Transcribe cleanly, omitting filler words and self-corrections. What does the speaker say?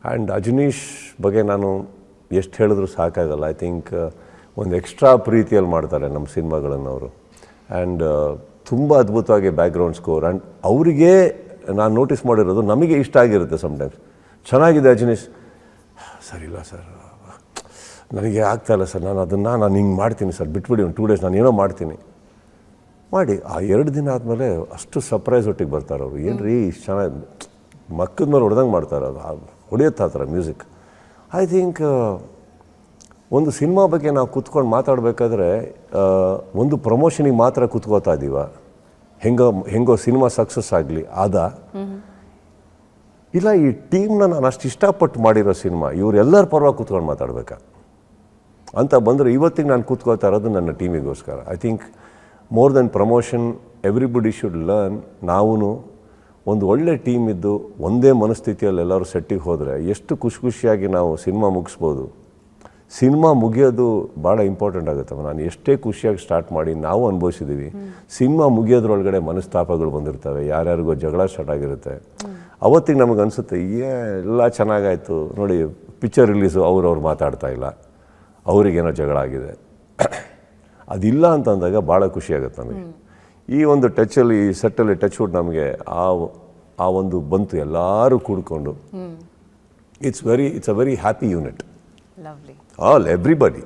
And Ajaneesh ಬಗ್ಗೆ ನಾನು ಎಷ್ಟು ಹೇಳಿದ್ರು ಸಾಕಾಗಲ್ಲ. ಐ ಥಿಂಕ್ ಒಂದು ಎಕ್ಸ್ಟ್ರಾ ಪ್ರೀತಿಯಲ್ಲಿ ಮಾಡ್ತಾರೆ ನಮ್ಮ ಸಿನಿಮಾಗಳನ್ನು ಅವರು. ಆ್ಯಂಡ್ ತುಂಬ ಅದ್ಭುತವಾಗಿ ಬ್ಯಾಕ್ಗ್ರೌಂಡ್ ಸ್ಕೋರ್. ಆ್ಯಂಡ್ ಅವರಿಗೆ ನಾನು ನೋಟಿಸ್ ಮಾಡಿರೋದು ನಮಗೆ ಇಷ್ಟ ಆಗಿರುತ್ತೆ ಸಮ್ಟೈಮ್ಸ್. ಚೆನ್ನಾಗಿದೆ ಅಜನೀಶ್, ಸರ್ ಇಲ್ಲ ಸರ್ ನನಗೆ ಆಗ್ತಾಯಿಲ್ಲ ಸರ್, ನಾನು ಹಿಂಗೆ ಮಾಡ್ತೀನಿ ಸರ್, ಬಿಟ್ಬಿಡಿ ಒಂದು 2 days ನಾನು ಏನೋ ಮಾಡ್ತೀನಿ ಮಾಡಿ. ಆ 2 ದಿನ ಆದಮೇಲೆ ಅಷ್ಟು ಸರ್ಪ್ರೈಸ್ ಒಟ್ಟಿಗೆ ಬರ್ತಾರೆ ಅವರು. ಏನು ರೀ ಇಷ್ಟು ಚೆನ್ನಾಗಿ ಮಕ್ಕದ ಮೇಲೆ ಹೊಡೆದಂಗೆ ಮಾಡ್ತಾರೆ, ಅದು ಹೊಡೆಯುತ್ತೆ ಆ ಥರ ಮ್ಯೂಸಿಕ್. ಐ ಥಿಂಕ್ ಒಂದು ಸಿನಿಮಾ ಬಗ್ಗೆ ನಾವು ಕೂತ್ಕೊಂಡು ಮಾತಾಡಬೇಕಾದ್ರೆ ಒಂದು ಪ್ರಮೋಷನಿಗೆ ಮಾತ್ರ ಕೂತ್ಕೋತಾ ಇದ್ದೀವ, ಹೆಂಗೋ ಸಿನಿಮಾ ಸಕ್ಸಸ್ ಆಗಲಿ ಇಲ್ಲ ಈ ಟೀಮ್ನ ನಾನು ಅಷ್ಟು ಇಷ್ಟಪಟ್ಟು ಮಾಡಿರೋ ಸಿನಿಮಾ ಇವರೆಲ್ಲರ ಪರವಾಗಿ ಕೂತ್ಕೊಂಡು ಮಾತಾಡಬೇಕಾ ಅಂತ ಬಂದರೆ ಇವತ್ತಿಗೆ ನಾನು ಕೂತ್ಕೋತಾ ಇರೋದು ನನ್ನ ಟೀಮಿಗೋಸ್ಕರ. I think more than promotion everybody should learn. ನಾವೂ ಒಂದು ಒಳ್ಳೆ ಟೀಮ್ ಇದ್ದು ಒಂದೇ ಮನಸ್ಥಿತಿಯಲ್ಲಿ ಎಲ್ಲರೂ ಸೆಟ್ಟಿಗೆ ಹೋದರೆ ಎಷ್ಟು ಖುಷಿಯಾಗಿ ನಾವು ಸಿನಿಮಾ ಮುಗಿಸ್ಬೋದು. ಸಿನಿಮಾ ಮುಗಿಯೋದು ಭಾಳ ಇಂಪಾರ್ಟೆಂಟ್ ಆಗುತ್ತವ. ನಾನು ಎಷ್ಟೇ ಖುಷಿಯಾಗಿ ಸ್ಟಾರ್ಟ್ ಮಾಡಿ ನಾವು ಅನುಭವಿಸಿದ್ದೀವಿ, ಸಿನಿಮಾ ಮುಗಿಯೋದ್ರೊಳಗಡೆ ಮನಸ್ತಾಪಗಳು ಬಂದಿರ್ತವೆ, ಯಾರ್ಯಾರಿಗೋ ಜಗಳ ಸ್ಟಾರ್ಟ್ ಆಗಿರುತ್ತೆ. ಅವತ್ತಿಗೆ ನಮಗೆ ಅನಿಸುತ್ತೆ ಎಲ್ಲ ಚೆನ್ನಾಗಾಯಿತು ನೋಡಿ, ಪಿಕ್ಚರ್ ರಿಲೀಸು ಅವ್ರು ಮಾತಾಡ್ತಾ ಇಲ್ಲ, ಅವರಿಗೇನೋ ಜಗಳ ಆಗಿದೆ. ಅದಿಲ್ಲ ಅಂತಂದಾಗ ಭಾಳ ಖುಷಿಯಾಗುತ್ತೆ ನಮಗೆ. ಈ ಒಂದು ಟಚಲ್ಲಿ ಈ ಸೆಟ್ಟಲ್ಲಿ ಟಚ್ ವುಡ್ ನಮಗೆ ಆ ಒಂದು ಬಂತು ಎಲ್ಲರೂ ಕೂಡ್ಕೊಂಡು. It's a very happy unit. Lovely. All everybody